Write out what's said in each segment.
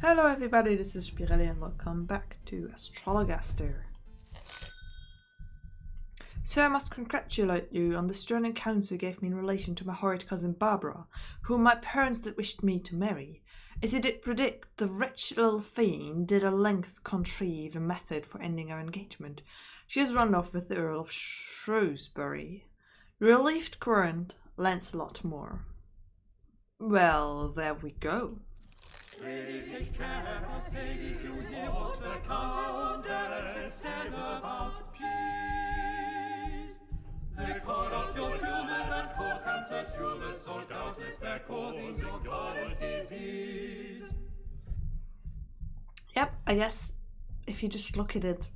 Hello everybody, this is Spirelli and welcome back to Astrologaster. So I must congratulate you on the stern counsel you gave me in relation to my horrid cousin Barbara, whom my parents did wish me to marry. As you did predict, the wretched little fiend did at length contrive a method for ending our engagement. She has run off with the Earl of Shrewsbury. Relieved current, Lancelot Moore. Well, there we go. Really take care, for say, did you hear what the Countess says about peas? They corrupt your humors and cause cancer tumors, so doubtless they're causing your current disease. Yep, I guess if you just look at it,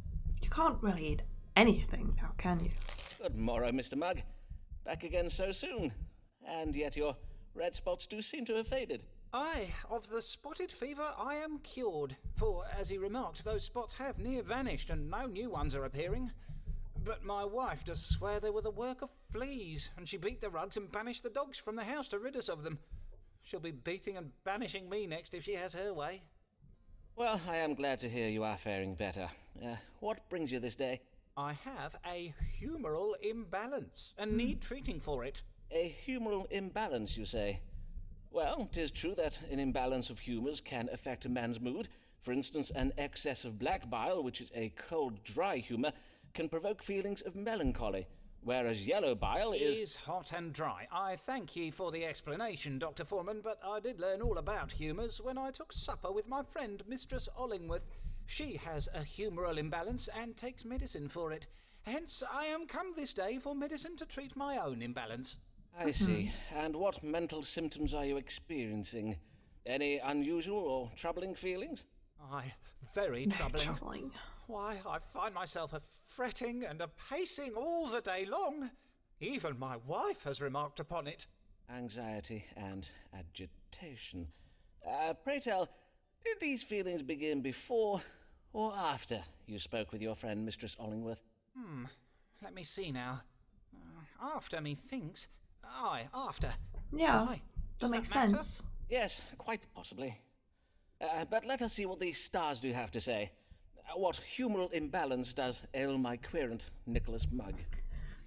you can't really eat anything now, can you? Good morrow, Mr. Mugg. Back again so soon. And yet your red spots do seem to have faded. Aye, of the spotted fever I am cured, for, as he remarked, those spots have near vanished and no new ones are appearing. But my wife does swear they were the work of fleas, and she beat the rugs and banished the dogs from the house to rid us of them. She'll be beating and banishing me next if she has her way. Well, I am glad to hear you are faring better. What brings you this day? I have a humoral imbalance, and need treating for it. A humoral imbalance, you say? Well, 'tis true that an imbalance of humours can affect a man's mood. For instance, an excess of black bile, which is a cold, dry humour, can provoke feelings of melancholy, whereas yellow bile is hot and dry. I thank ye for the explanation, Dr. Forman, but I did learn all about humours when I took supper with my friend, Mistress Ollingworth. She has a humoral imbalance and takes medicine for it. Hence, I am come this day for medicine to treat my own imbalance. I see. And what mental symptoms are you experiencing? Any unusual or troubling feelings? Aye, very troubling. Troubling. Why, I find myself a fretting and a pacing all the day long. Even my wife has remarked upon it. Anxiety and agitation. Pray tell, did these feelings begin before or after you spoke with your friend, Mistress Ollingworth? Let me see now. After, methinks. Aye, after. Yeah, Aye. that Does makes matter? sense. Yes, quite possibly. But let us see what these stars do have to say. What humoral imbalance does ail my querent, Nicholas Mugg?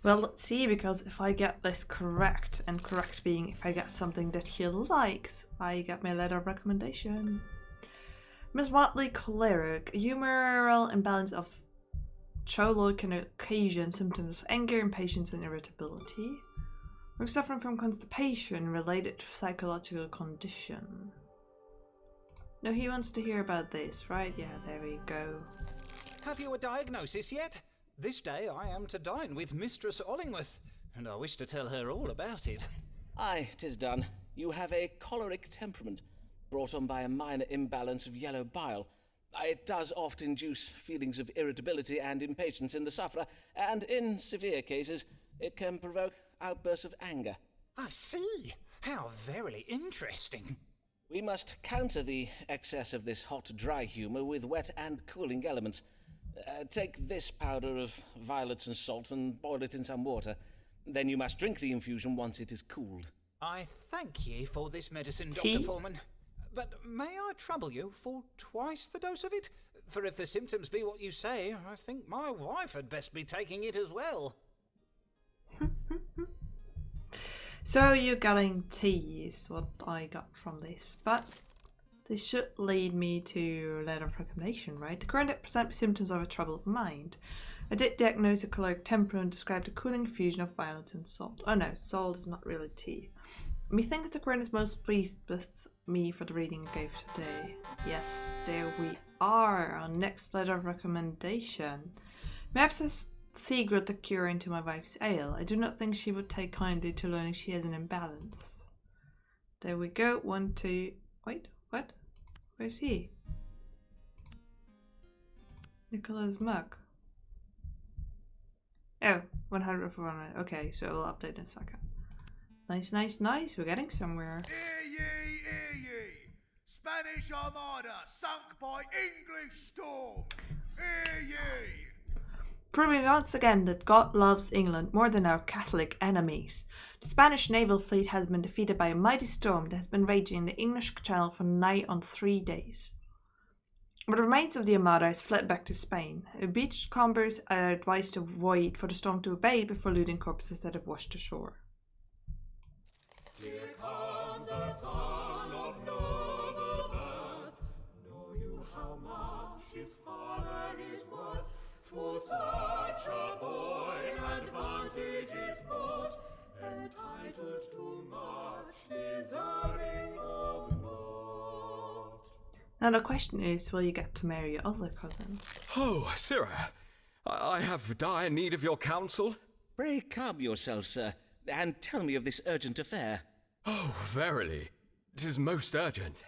Well, let's see, because if I get this correct, and correct being if I get something that he likes, I get my letter of recommendation. Miss Watley Choleric, humoral imbalance of cholo can occasion symptoms of anger, impatience, and irritability. We're suffering from constipation related to psychological condition. No, he wants to hear about this, right? Yeah, there we go. Have you a diagnosis yet? This day I am to dine with Mistress Ollingworth, and I wish to tell her all about it. Aye, 'tis done. You have a choleric temperament, brought on by a minor imbalance of yellow bile. It does often induce feelings of irritability and impatience in the sufferer, and in severe cases, it can provoke outbursts of anger. I see. How very interesting. We must counter the excess of this hot, dry humour with wet and cooling elements. Take this powder of violets and salt and boil it in some water. Then you must drink the infusion once it is cooled. I thank ye for this medicine, Tea? Dr. Forman. But may I trouble you for twice the dose of it? For if the symptoms be what you say, I think my wife had best be taking it as well. So you're getting tea is what I got from this, but this should lead me to a letter of recommendation, right? The current present symptoms of a troubled mind. I did diagnose a choleric temperament, described a cooling fusion of violets and salt. Oh no, salt is not really tea. Methinks the current is most pleased with me for the reading I gave today. Yes, there we are. Our next letter of recommendation. Perhaps a secret the cure into my wife's ale. I do not think she would take kindly to learning she has an imbalance. There we go. 1, 2. Wait, what? Where's he? Nicholas Mugg. Oh, 100 for 100. Okay, so I'll update in a second. Nice, nice, nice. We're getting somewhere. Hear ye, hear ye! Spanish Armada sunk by English storm! Hear ye! Proving once again that God loves England more than our Catholic enemies. The Spanish naval fleet has been defeated by a mighty storm that has been raging in the English Channel for nigh on 3 days. But the remains of the Armada has fled back to Spain. Beachcombers are advised to wait for the storm to abate before looting corpses that have washed ashore. Here comes a son of noble birth. Know you how much his father is worth? For such a boy, advantage is bought, entitled to much, deserving of naught. Now the question is, will you get to marry your other cousin? Oh, sirrah, I have dire need of your counsel. Pray calm yourself, sir, and tell me of this urgent affair. Oh, verily, 'tis most urgent.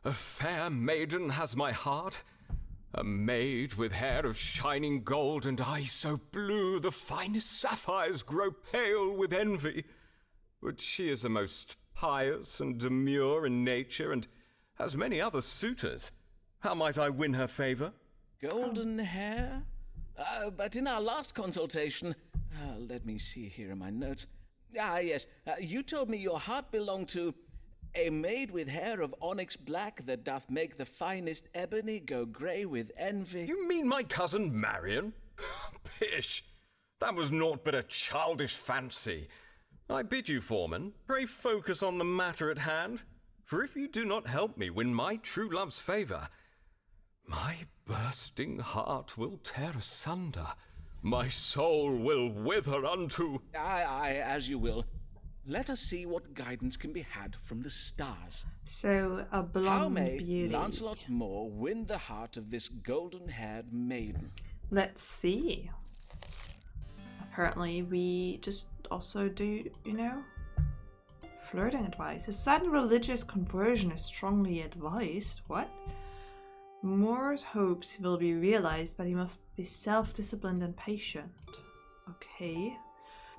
A fair maiden has my heart, a maid with hair of shining gold and eyes so blue the finest sapphires grow pale with envy. But she is a most pious and demure in nature, and has many other suitors. How might I win her favour? Golden hair? But in our last consultation, let me see here in my notes. Yes, you told me your heart belonged to a maid with hair of onyx black that doth make the finest ebony go grey with envy. You mean my cousin Marion? Pish! That was naught but a childish fancy. I bid you, Forman, pray focus on the matter at hand, for if you do not help me win my true love's favour, my bursting heart will tear asunder, my soul will wither unto... Aye, as you will. Let us see what guidance can be had from the stars. So, a How blonde may beauty. Lancelot Moore win the heart of this golden-haired maiden? Let's see. Apparently, we just also do, flirting advice. A sudden religious conversion is strongly advised. What? Moore's hopes will be realized, but he must be self-disciplined and patient. Okay.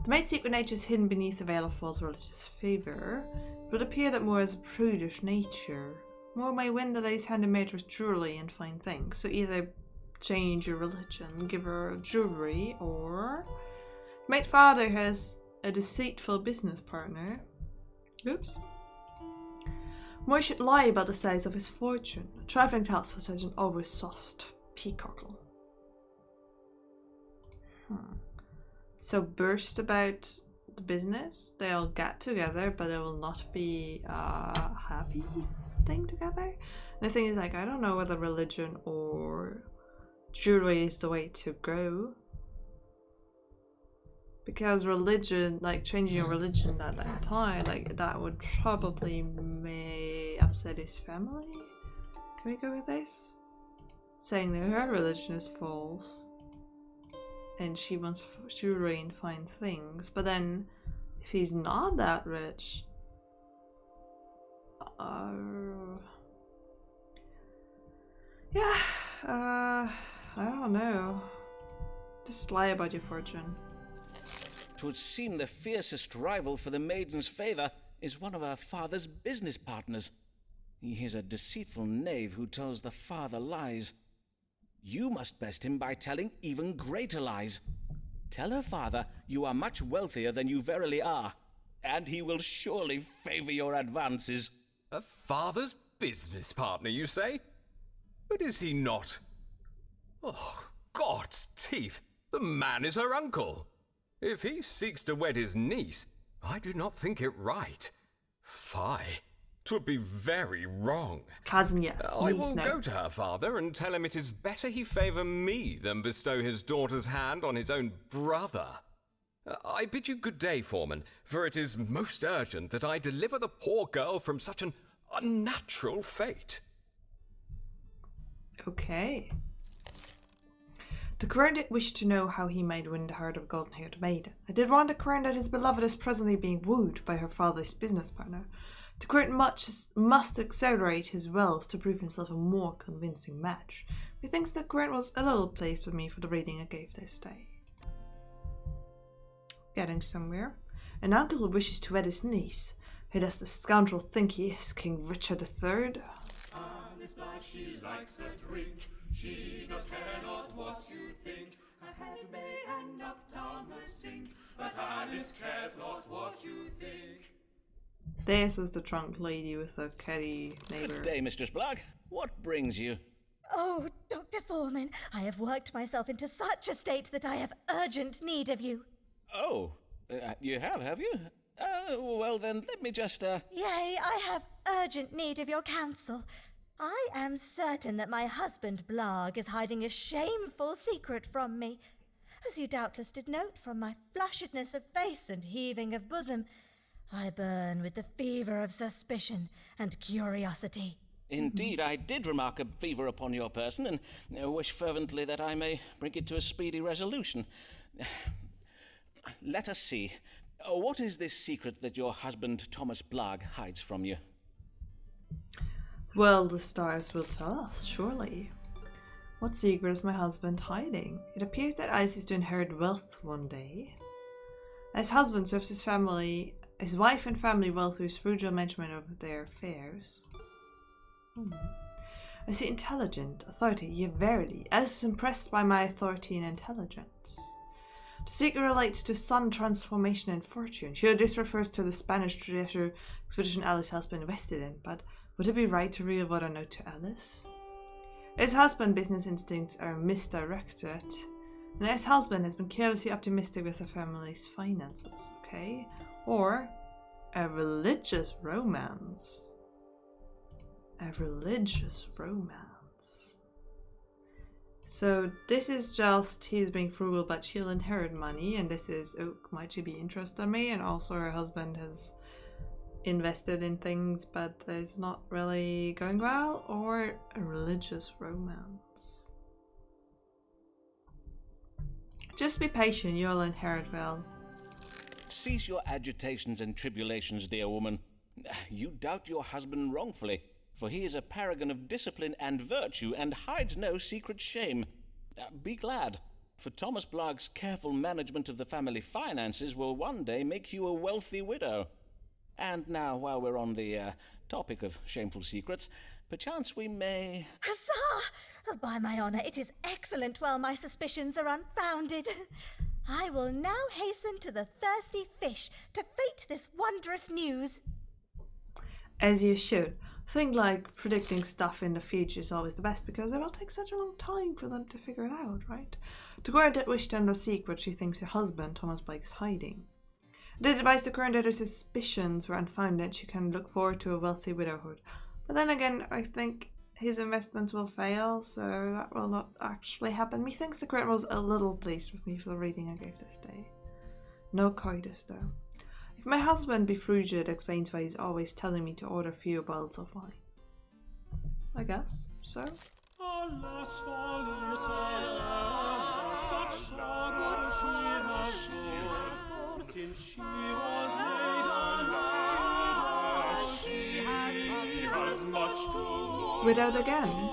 The maid's secret nature is hidden beneath the veil of false religious favor. It would appear that Moore has a prudish nature. Moore may win the lady's hand in marriage with jewelry and fine things. So either change your religion, give her jewelry, or... Maid's father has a deceitful business partner. Oops. Moore should lie about the size of his fortune. Trifling tells for such an oversauced peacockle. So burst about the business. They'll get together, but it will not be a happy thing together. And the thing is, I don't know whether religion or jewelry is the way to go. Because religion, changing your religion at that time, that would probably may upset his family. Can we go with this? Saying that her religion is false. And she wants jewelry and fine things. But then, if he's not that rich... I don't know. Just lie about your fortune. 'Twould seem the fiercest rival for the maiden's favour is one of her father's business partners. He is a deceitful knave who tells the father lies. You must best him by telling even greater lies. Tell her father you are much wealthier than you verily are, and he will surely favour your advances. A father's business partner, you say? But is he not? Oh, God's teeth! The man is her uncle. If he seeks to wed his niece, I do not think it right. Fie, 'twould be very wrong. Cousin, yes. I will go to her father and tell him it is better he favour me than bestow his daughter's hand on his own brother. I bid you good day, Forman, for it is most urgent that I deliver the poor girl from such an unnatural fate. Okay. The Querendit wished to know how he might win the heart of a golden-haired maiden. I did warn the Querendit that his beloved is presently being wooed by her father's business partner. The Querendit must accelerate his wealth to prove himself a more convincing match. Methinks the Querendit was a little pleased with me for the reading I gave this day. Getting somewhere. An uncle who wishes to wed his niece. Who does the scoundrel think he is, King Richard III? And it's blood she likes a drink. She does care not what you think. Her head may end up down the sink, but Alice cares not what you think. This is the drunk lady with the catty neighbour. Good day, Mistress Blogg. What brings you? Oh, Dr. Forman, I have worked myself into such a state that I have urgent need of you. Oh, you have you? Well then, let me just, Yea, I have urgent need of your counsel. I am certain that my husband Blarg is hiding a shameful secret from me. As you doubtless did note from my flushedness of face and heaving of bosom, I burn with the fever of suspicion and curiosity. Indeed, I did remark a fever upon your person, and wish fervently that I may bring it to a speedy resolution. Let us see. What is this secret that your husband Thomas Blarg hides from you? Well, the stars will tell us, surely. What secret is my husband hiding? It appears that Ice is to inherit wealth one day. His husband serves his wife and family well through his frugal management of their affairs. I see intelligent, authority, yea verily, Alice is impressed by my authority and intelligence. The secret relates to sun transformation and fortune. Sure, this refers to the Spanish treasure expedition Alice has been invested in, but would it be right to reveal what I know to Alice? His husband's business instincts are misdirected, and his husband has been carelessly optimistic with the family's finances, okay? Or a religious romance. A religious romance. So this is just he's being frugal but she'll inherit money, and this is, oh, might she be interested in me? And also her husband has invested in things but it's not really going well, or a religious romance. Just be patient, you'll inherit well. Cease your agitations and tribulations, dear woman. You doubt your husband wrongfully, for he is a paragon of discipline and virtue, and hides no secret shame. Be glad, for Thomas Blarg's careful management of the family finances will one day make you a wealthy widow. And now, while we're on the topic of shameful secrets, perchance we may... Huzzah! By my honour, it is excellent while my suspicions are unfounded. I will now hasten to the thirsty fish to fate this wondrous news. As you should. Think like predicting stuff in the future is always the best, because it will take such a long time for them to figure it out, right? To grant that wish to know the secret she thinks her husband, Thomas Blake, is hiding. Did advise the current that her suspicions were unfounded, she can look forward to a wealthy widowhood. But then again, I think his investments will fail, so that will not actually happen. Methinks the current was a little pleased with me for the reading I gave this day. No coitus, though. If my husband be frugal, it explains why he's always telling me to order fewer bottles of wine. I guess so. Alas, for little Emma, such sorrow she has borne, since she was made a maid, she has much to mourn. Widowed again.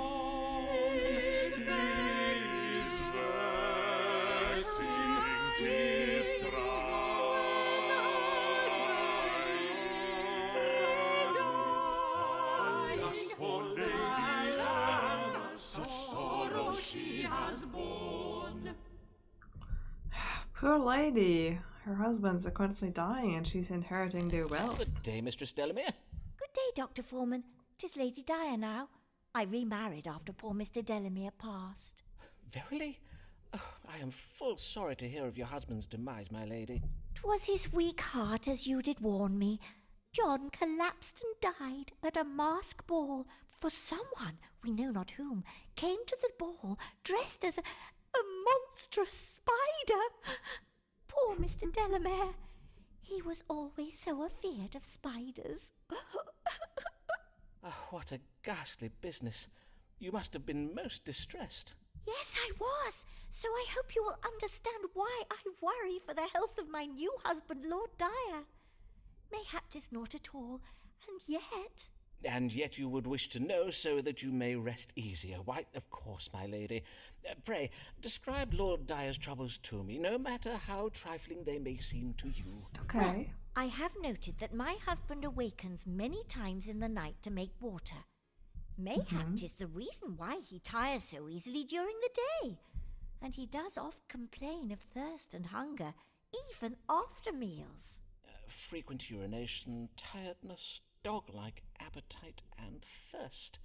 She has borne. Poor lady. Her husbands are constantly dying and she's inheriting their wealth. Good day, Mistress Delamere. Good day, Dr. Forman. 'Tis Lady Dyer now. I remarried after poor Mr. Delamere passed. Verily? Oh, I am full sorry to hear of your husband's demise, my lady. 'Twas his weak heart, as you did warn me. John collapsed and died at a mask ball, for someone, we know not whom, came to the ball dressed as a monstrous spider. Poor Mr. Delamere. He was always so afeard of spiders. Oh, what a ghastly business. You must have been most distressed. Yes, I was. So I hope you will understand why I worry for the health of my new husband, Lord Dyer. Mayhap 'tis naught at all, and yet... And yet you would wish to know, so that you may rest easier. Why, of course, my lady. Pray, describe Lord Dyer's troubles to me, no matter how trifling they may seem to you. Okay. Well, I have noted that my husband awakens many times in the night to make water. Mayhap 'tis the reason why he tires so easily during the day. And he does oft complain of thirst and hunger, even after meals. Frequent urination, tiredness, dog-like appetite, and thirst.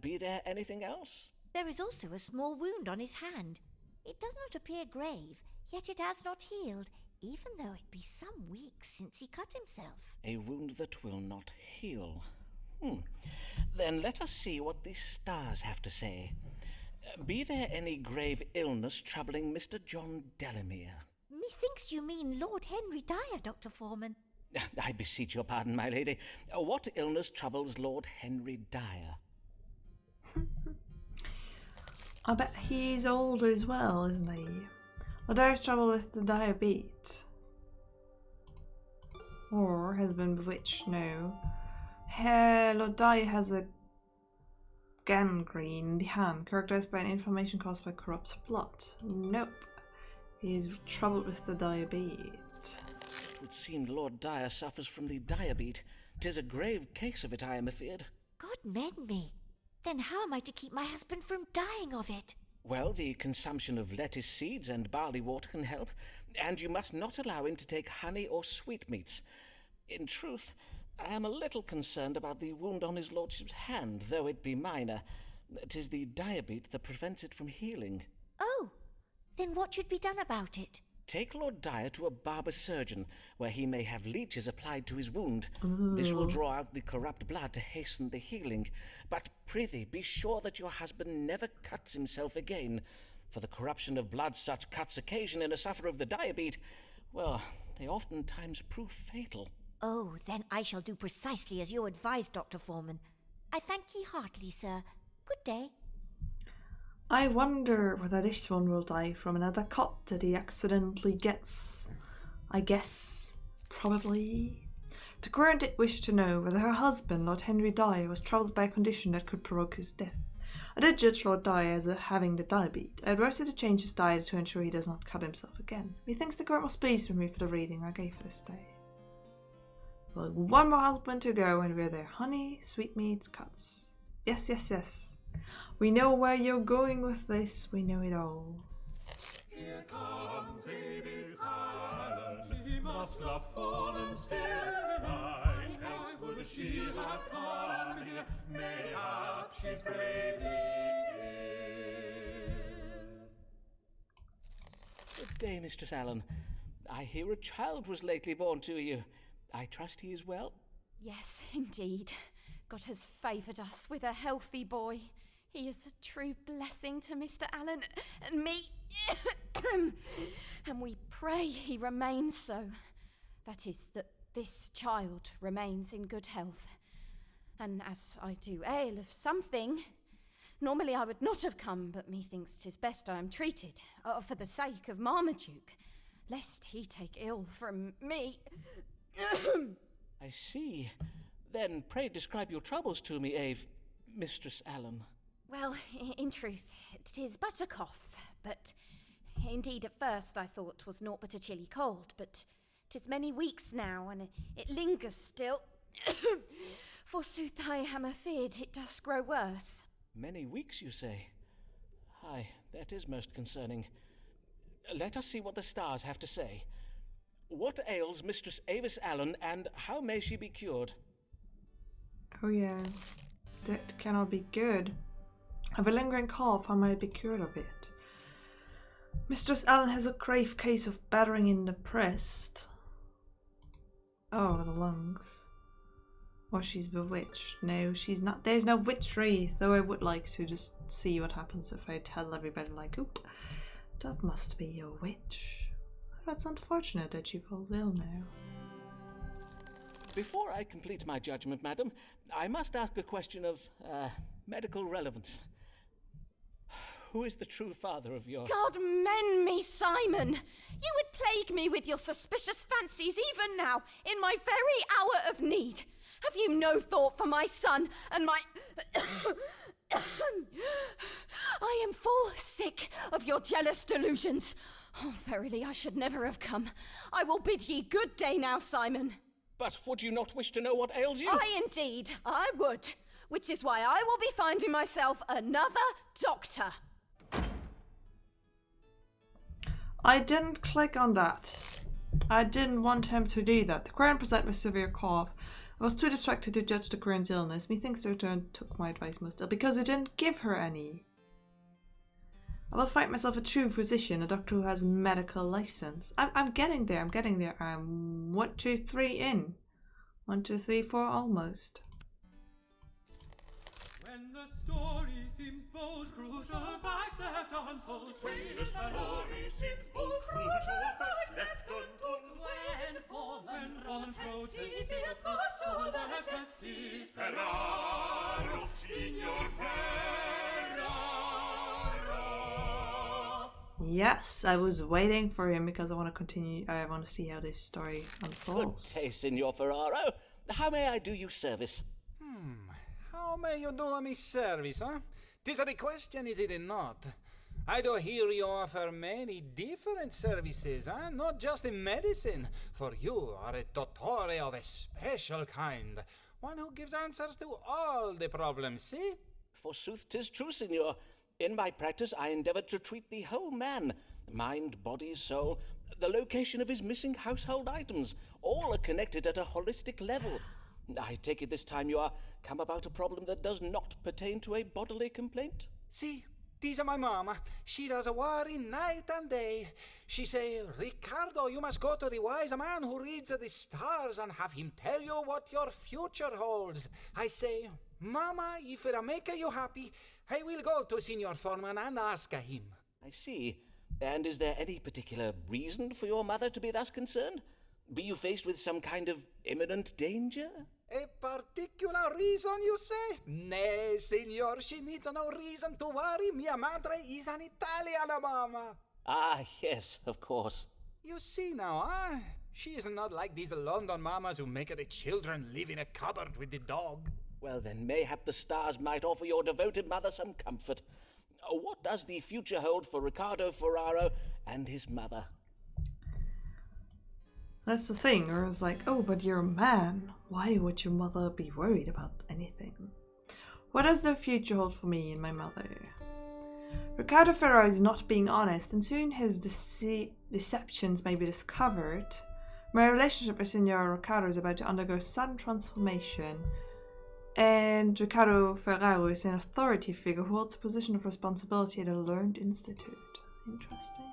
Be there anything else? There is also a small wound on his hand. It does not appear grave, yet it has not healed, even though it be some weeks since he cut himself. A wound that will not heal. Then let us see what the stars have to say. Be there any grave illness troubling Mr. John Delamere? Methinks you mean Lord Henry Dyer, Dr. Forman. I beseech your pardon, my lady. What illness troubles Lord Henry Dyer? I bet he's old as well, isn't he? Lord Dyer's trouble with the diabetes. Or has been bewitched, no. Lord Dyer has a gangrene in the hand, characterized by an inflammation caused by corrupt blood. Nope. He's troubled with the diabetes. It would seem Lord Dyer suffers from the diabetes. 'Tis a grave case of it, I am afeard. God mend me. Then how am I to keep my husband from dying of it? Well, the consumption of lettuce seeds and barley water can help, and you must not allow him to take honey or sweetmeats. In truth, I am a little concerned about the wound on his lordship's hand, though it be minor. 'Tis the diabetes that prevents it from healing. Oh, then what should be done about it? Take Lord Dyer to a barber surgeon, where he may have leeches applied to his wound. This will draw out the corrupt blood to hasten the healing. But prithee, be sure that your husband never cuts himself again, for the corruption of blood such cuts occasion in a sufferer of the diabetes, well, they oftentimes prove fatal. Oh, then I shall do precisely as you advised, Dr. Forman. I thank ye heartily, sir. Good day. I wonder whether this one will die from another cut that he accidentally gets. I guess. Probably. The Queen did wish to know whether her husband, Lord Henry Dyer, was troubled by a condition that could provoke his death. I did judge Lord Dyer as having the diabetes. I advised her to change his diet to ensure he does not cut himself again. Methinks the Queen was pleased with me for the reading I gave her this day. Well, one more husband to go, and we're there. Honey, sweetmeats, cuts. Yes, yes, yes. We know where you're going with this. We know it all. Here comes Avis Allen. She must have fallen still. I else would she have come here. Mayhap she's gravely ill. Good day, Mistress Allen. I hear a child was lately born to you. I trust he is well? Yes, indeed. God has favoured us with a healthy boy. He is a true blessing to Mr. Allen and me. And we pray he remains so. That is, that this child remains in good health. And as I do ail of something, normally I would not have come, but methinks 'tis best I am treated, for the sake of Marmaduke, lest he take ill from me. I see. Then pray describe your troubles to me, Mistress Allen. Well, in truth, 'tis but a cough, but indeed at first I thought 'twas naught but a chilly cold, but 'tis many weeks now, and it lingers still. Forsooth, I am afeard it does grow worse. Many weeks, you say? Aye, that is most concerning. Let us see what the stars have to say. What ails Mistress Avis Allen, and how may she be cured? Oh yeah, that cannot be good. I have a lingering cough, how may I be cured of it? Mistress Allen has a grave case of battering in the breast. Oh, the lungs. Or she's bewitched. No, she's not. There's no witchery, though I would like to just see what happens if I tell everybody, like, oop, that must be a witch. That's unfortunate that she falls ill now. Before I complete my judgment, madam, I must ask a question of, medical relevance. Who is the true father of your... God mend me, Simon! You would plague me with your suspicious fancies even now, in my very hour of need. Have you no thought for my son and my... I am full sick of your jealous delusions. Oh, verily, I should never have come. I will bid ye good day now, Simon. But would you not wish to know what ails you? Indeed, I would. Which is why I will be finding myself another doctor. I didn't click on that. I didn't want him to do that. The Crown present with severe cough. I was too distracted to judge the current illness. Methinks the return took my advice most ill, because I didn't give her any. I will find myself a true physician, a doctor who has medical license. I'm getting there, I'm 1, 2, 3 in. 1, 2, 3, 4 almost. When the story seems bold, crucial facts left untold. When the story seems bold, crucial facts left untold. When Forman protested to the testes, Ferraro, Signor Ferraro. Yes, I was waiting for him because I want to continue. I want to see how this story unfolds. Good day, Signor Ferraro. How may I do you service? How may you do me service, huh? 'Tis a question, is it not? I do hear you offer many different services, huh? Not just in medicine, for you are a dottore of a special kind, one who gives answers to all the problems, see? Forsooth, 'tis true, Signor. In my practice, I endeavor to treat the whole man, mind, body, soul, the location of his missing household items. All are connected at a holistic level. I take it this time you are come about a problem that does not pertain to a bodily complaint? See, this is my mama. She does worry night and day. She say, Ricardo, you must go to the wise man who reads the stars and have him tell you what your future holds. I say, Mama, if it'll make you happy, I will go to Signor Forman and ask him. I see. And is there any particular reason for your mother to be thus concerned? Be you faced with some kind of imminent danger? A particular reason, you say? Nay, Signor, she needs no reason to worry. Mia madre is an Italiana, Mama. Ah, yes, of course. You see now, huh? She is not like these London mamas who make the children live in a cupboard with the dog. Well, then, mayhap the stars might offer your devoted mother some comfort. What does the future hold for Riccardo Ferraro and his mother? That's the thing, or it's like, oh, but you're a man. Why would your mother be worried about anything? What does the future hold for me and my mother? Riccardo Ferraro is not being honest, and soon his deceptions may be discovered. My relationship with Signor Riccardo is about to undergo sudden transformation, and Riccardo Ferraro is an authority figure who holds a position of responsibility at a learned institute. Interesting.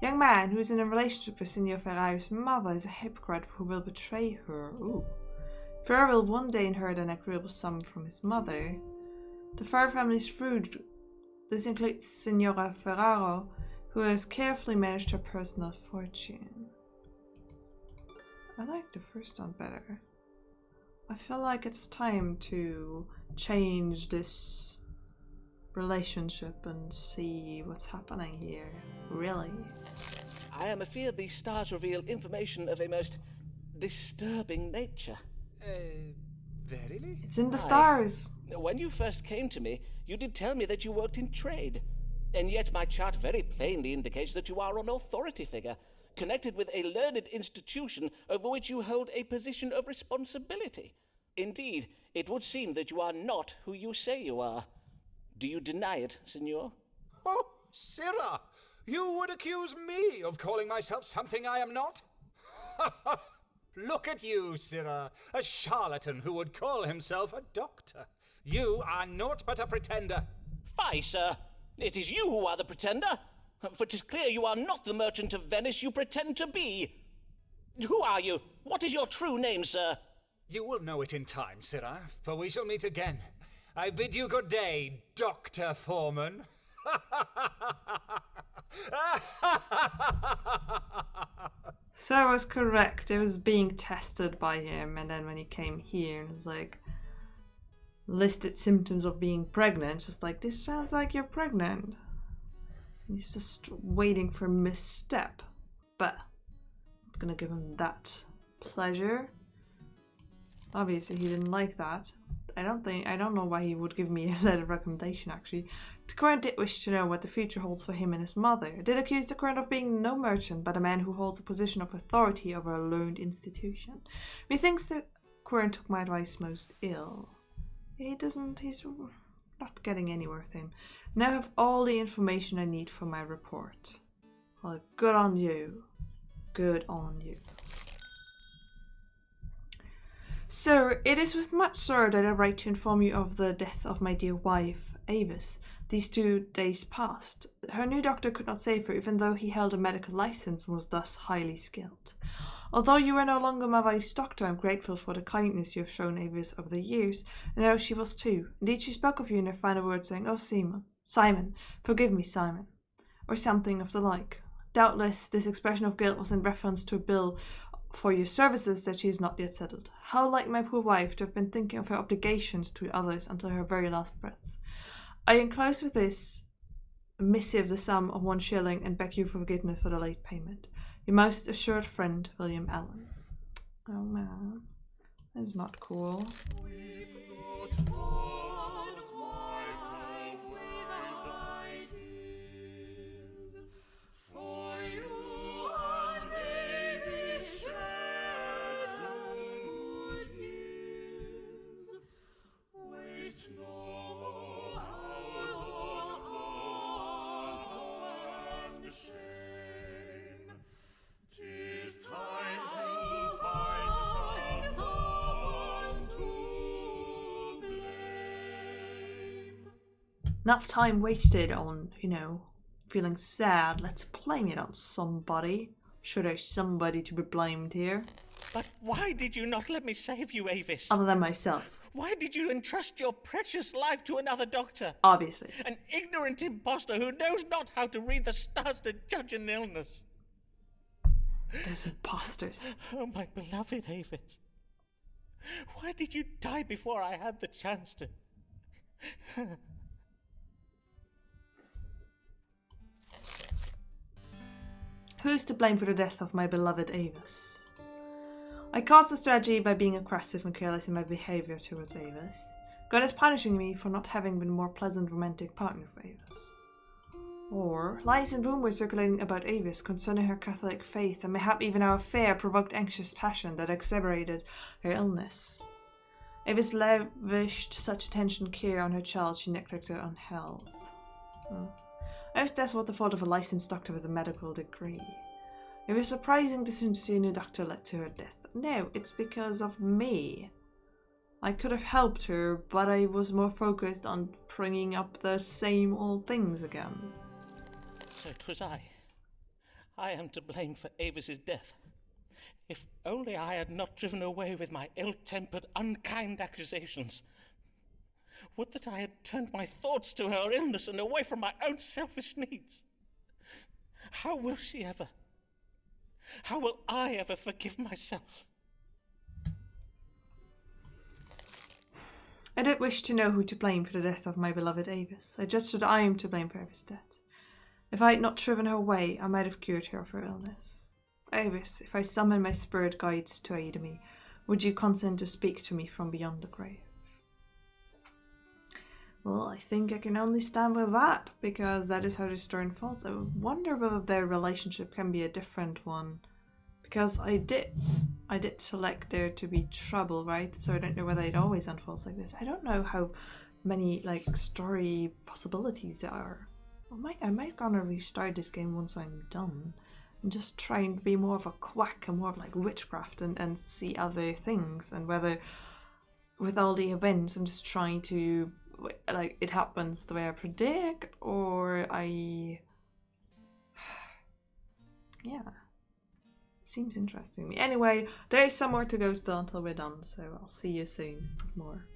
Young man who is in a relationship with Signor Ferraro's mother is a hypocrite who will betray her. Ooh. Ferraro will one day inherit an agreeable sum from his mother. The Ferraro family's food. This includes Signora Ferraro, who has carefully managed her personal fortune. I like the first one better. I feel like it's time to change this relationship and see what's happening here. Really. I am afeard the stars reveal information of a most disturbing nature. Verily? It's in the stars. When you first came to me, you did tell me that you worked in trade. And yet my chart very plainly indicates that you are an authority figure, connected with a learned institution over which you hold a position of responsibility. Indeed, it would seem that you are not who you say you are. Do you deny it, Signor? Oh, Sirrah! You would accuse me of calling myself something I am not? Look at you, Sirrah, a charlatan who would call himself a doctor. You are naught but a pretender. Fie, sir! It is you who are the pretender, for 'tis clear you are not the merchant of Venice you pretend to be. Who are you? What is your true name, sir? You will know it in time, Sirrah, for we shall meet again. I bid you good day, Doctor Forman. So I was correct. It was being tested by him, and then when he came here and was like, listed symptoms of being pregnant, just like, this sounds like you're pregnant. He's just waiting for a misstep, but I'm not gonna give him that pleasure. Obviously he didn't like that. I don't know why he would give me a letter of recommendation, actually. The current did wish to know what the future holds for him and his mother. Did accuse the current of being no merchant, but a man who holds a position of authority over a learned institution. Methinks the current took my advice most ill. He's not getting anywhere with him. Now I have all the information I need for my report. Well, good on you. Good on you. Sir, it is with much sorrow that I write to inform you of the death of my dear wife, Avis. These 2 days past. Her new doctor could not save her, even though he held a medical license and was thus highly skilled. Although you are no longer my wife's doctor, I am grateful for the kindness you have shown Avis over the years, and I know she was too. Indeed, she spoke of you in her final words, saying, "Oh, Simon, forgive me, Simon," or something of the like. Doubtless, this expression of guilt was in reference to a bill for your services that she has not yet settled. How like my poor wife to have been thinking of her obligations to others until her very last breath. I enclose with this missive the sum of 1 shilling and beg you for forgiveness for the late payment. Your most assured friend, William Allen. Oh man, that's not cool. Enough time wasted on, feeling sad. Let's blame it on somebody. Sure, there's somebody to be blamed here. But why did you not let me save you, Avis? Other than myself. Why did you entrust your precious life to another doctor? Obviously. An ignorant impostor who knows not how to read the stars to judge an illness. Those imposters. Oh, my beloved Avis. Why did you die before I had the chance to... Who is to blame for the death of my beloved Avis? I caused the tragedy by being aggressive and careless in my behavior towards Avis. God is punishing me for not having been a more pleasant romantic partner for Avis. Or lies and rumors circulating about Avis concerning her Catholic faith, and mayhap even our affair provoked anxious passion that exacerbated her illness. Avis lavished such attention and care on her child she neglected her own health. I guess that's what the fault of a licensed doctor with a medical degree. It was surprising to soon to see a new doctor led to her death. No, it's because of me. I could have helped her, but I was more focused on bringing up the same old things again. So 'twas I. I am to blame for Avis's death. If only I had not driven away with my ill-tempered, unkind accusations. Would that I had turned my thoughts to her illness and away from my own selfish needs. How will she ever? How will I ever forgive myself? I did wish to know who to blame for the death of my beloved Avis. I judged that I am to blame for Avis' death. If I had not driven her away, I might have cured her of her illness. Avis, if I summon my spirit guides to aid me, would you consent to speak to me from beyond the grave? Well, I think I can only stand with that, because that is how the story unfolds. I wonder whether their relationship can be a different one. Because I did select there to be trouble, right? So I don't know whether it always unfolds like this. I don't know how many, story possibilities there are. I might gonna restart this game once I'm done. And just try and be more of a quack and more of witchcraft and see other things. And whether, with all the events, I'm just trying to... it happens the way I predict, or yeah, it seems interesting to me. Anyway, there is some more to go still until we're done, so I'll see you soon with more.